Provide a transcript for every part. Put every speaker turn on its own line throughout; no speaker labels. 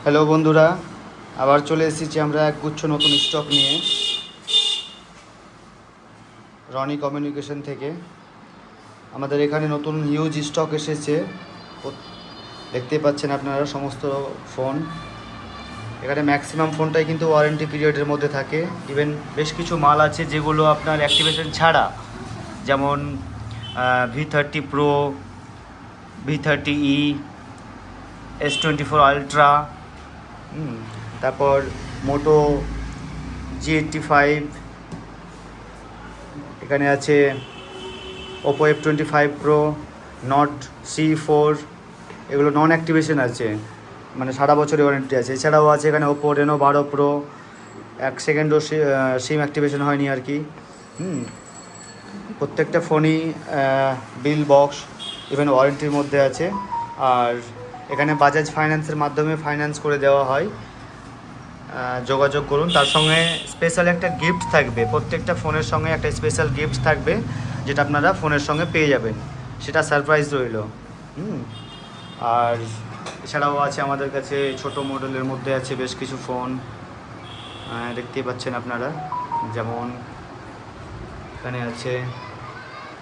Hello বন্ধুরা, আবার চলে এসেছি আমরা একগুচ্ছ নতুন স্টক নিয়ে রনি কমিউনিকেশন থেকে। আমাদের এখানে নতুন হিউজ স্টক এসেছে, দেখতেই পাচ্ছেন আপনারা সমস্ত ফোন। এখানে ম্যাক্সিমাম ফোনটাই কিন্তু ওয়ারেন্টি পিরিয়ডের মধ্যে থাকে। ইভেন বেশ কিছু মাল আছে যেগুলো আপনার অ্যাক্টিভেশন ছাড়া, যেমন V30 Pro, V30e, S24 Ultra, তারপর মোটো G85, এখানে আছে Oppo F25 Pro, not C4, এগুলো নন অ্যাক্টিভেশন আছে, মানে সারা বছরের ওয়ারেন্টি আছে। এছাড়াও আছে এখানে ওপো Reno 12 Pro, 1 সেকেন্ডও সিম অ্যাক্টিভেশন হয়নি আর কি। প্রত্যেকটা ফোনই বিল বক্স ইভেন ওয়ারেন্টির মধ্যে আছে। আর এখানে বাজাজ ফাইন্যান্সের মাধ্যমে ফাইন্যান্স করে দেওয়া হয়, যোগাযোগ করুন। তার সঙ্গে স্পেশাল একটা গিফট থাকবে, প্রত্যেকটা ফোনের সঙ্গে একটা স্পেশাল গিফট থাকবে যেটা আপনারা ফোনের সঙ্গে পেয়ে যাবেন, সেটা সারপ্রাইজ রইল। আর এছাড়াও আছে আমাদের কাছে ছোট মডেলের মধ্যে আছে বেশ কিছু ফোন, দেখতেই পাচ্ছেন আপনারা। যেমন এখানে আছে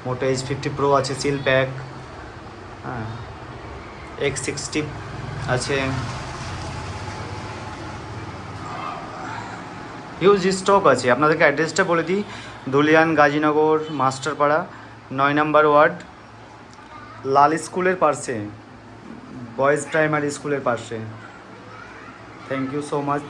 মোটো H50 Pro আছে, সিল প্যাক, X60 আছে, হিউজ স্টক আছে। আপনাদেরকে অ্যাড্রেসটা বলে দিই, ধুলিয়ান, গাজীনগর, মাস্টারপাড়া, 9 নম্বর ওয়ার্ড, লাল স্কুলের পাশে, বয়েজ প্রাইমারি স্কুলের পাশে। Thank you so much.